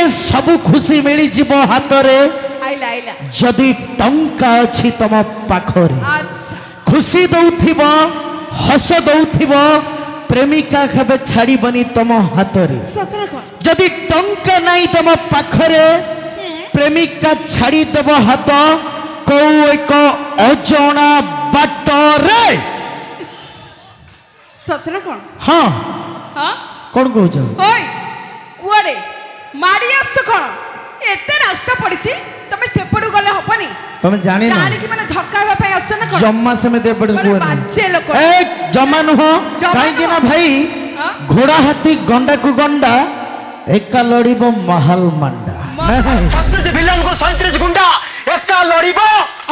दुनिया सब खुशी मिली जीव हाथ रे जदि टंका अछि तम पाखरे खुशी दउथिबो हस दउथिबो प्रेमिका खबे छाड़ी बनी तम हाथ रे जदि टंका नहीं तम पाखरे प्रेमिका छाड़ी देव हाथ को एक अजणा बाट रे सतरा कौन हाँ हाँ कौन कहछ ओय कुआडे माडी आस कौन एते रास्ता पड़िछि तमे सेपडु गले हबनी तमे जानि ना जानि कि माने धक्का हेबा पय आछ ना कौन जम्मा समेत एपड को बाजे लोक ए जम्मा न हो काई कि ना भाई घोड़ा हाथी गंडा को गंडा एका लड़ीबो महल मंडा 36 विलन को 37 गुंडा एका लड़ीबो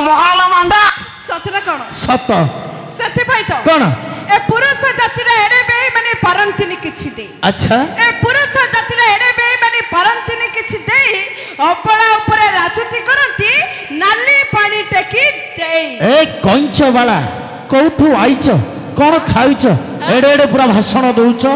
महल मंडा सतरा कौन सत सते भाई तो कौन ए पुरुष जातिरा एडे बे माने परंतिनी किछि दे अच्छा ए पुरुष जातिरा एडे बे माने परंतिनी किछि दे अपना ऊपर राजती करंती नाली पानी टेकी दे ए कंच वाला कोठू आइछ कोन खाइछ एडे एडे पूरा भाषण दउछ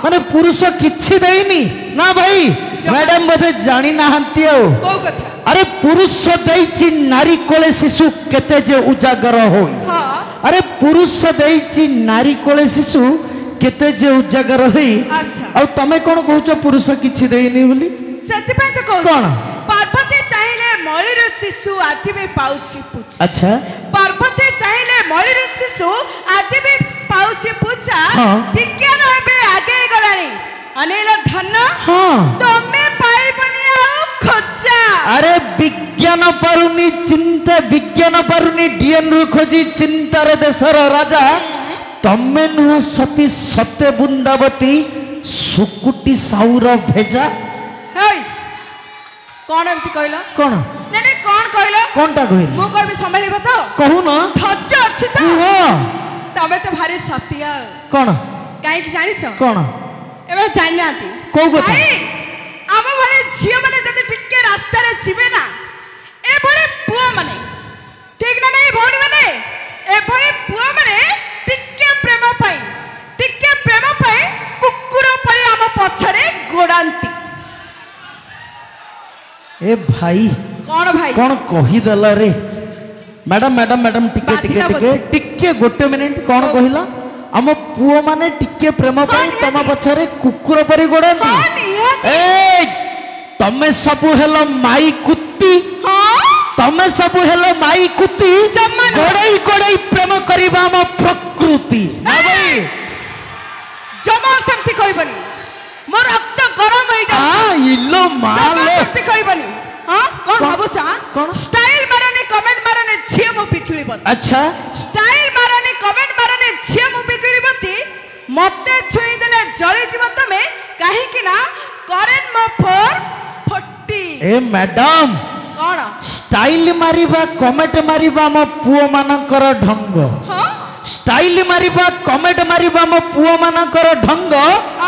माने पुरुष किछि देइनी ना भाई मैडम बदे जानि नाहंती ओ को कथा अरे पुरुष देइछि नारी कोले शिशु केते जे उजागर होई हां अरे पुरुष देइछि नारी कोले शिशु केते जे उजागर होई अच्छा आ तमे कोन कहउछ पुरुष किछि देइनी बोली सत्य पे तो कहू कोन पार्वती चाहिले मलिर शिशु आज भी पाउछि पूछ अच्छा पार्वती चाहिले मलिर शिशु आज भी पाउछि पूछा विज्ञान एबे आगे गलानी अनिल धन हां तमे पाइबनी आ खोजा अरे विज्ञान परुनी चिंता विज्ञान परुनी डीएन रु खोजी चिंतार देशर राजा तमे नुह सती सत्य बुंदावती सुकुटी साउर भेजा हे कोन एमती कहलो कोन ने कोन कहलो कोनटा कहली मु कहबी संभालिबो तो कहू न धज्ज अछि तो हां तबे तो भारी सतिया कोन काई कि जानि छ कोन एबे जानि नाती को कथा भाई आम भले झियो माने जदि टिके रास्ता रे जिबे ना ए भले पुआ माने ठीक ना नहीं भौणी माने ए भले पुआ माने टिके प्रेम पाई कुकुर परी आम पछरे गोडांती ए भाई कौन कही दला रे मैडम मैडम मैडम टिके टिके टिके टिके गोटे मिनिट कौन कहिला हम पुओ माने टिके प्रेम पाई तम पछरे कुकुर परी गोडांती ए तमे सब हेलो माई कुत्ती तमे सब हेलो माई कुत्ती गोड़ाई गोड़ाई प्रेम करिबा हम प्रकृति ना भाई जमा समति कहबनी मोर रक्त गरम होई जा इलो माल समति कहबनी हां कोन भाबो चा स्टाइल मारने कमेंट मारने छिए मो पिछली बत अच्छा स्टाइल मारने कमेंट मारने छिए मो पिछली बती मते छुई देले जଳି जीव तमे काहे कि ना करेन मो 440 ए मैडम कोन स्टाइल मारिबा कमेंट मारिबा मो पुओ मानकर ढंग हां स्टाइल मारिबा कमेंट मारिबा मो पुओ मानकर ढंग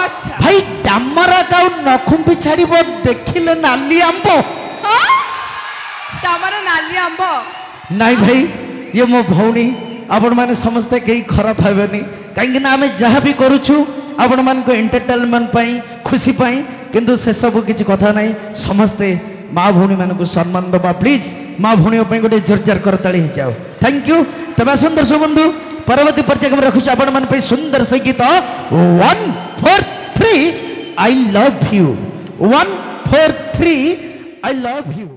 अच्छा भाई डामरा काउ नखुंपी छाड़िबो देखिले नाली आंबो हां तमरा नाली आंबो नहीं भाई ये मो भौणी आपण माने समझते कई खराब हेबेनी काहे ना हमें जहाँ भी करूछु आपण मान को एंटरटेनमेंट पाई खुशी पाई किंतु से सब किछि कथा नहीं समझते माँ भौणी मान को सम्मान दबा प्लीज माँ भौणी गोटे जोरजार करताली हो जाओ थैंक यू तबे सुंदर सुबंधु परवर्ती पर्याय में रखुछु आपण मान पे सुंदर से गीत 1 4 3 I love you 1 4 3 I love you.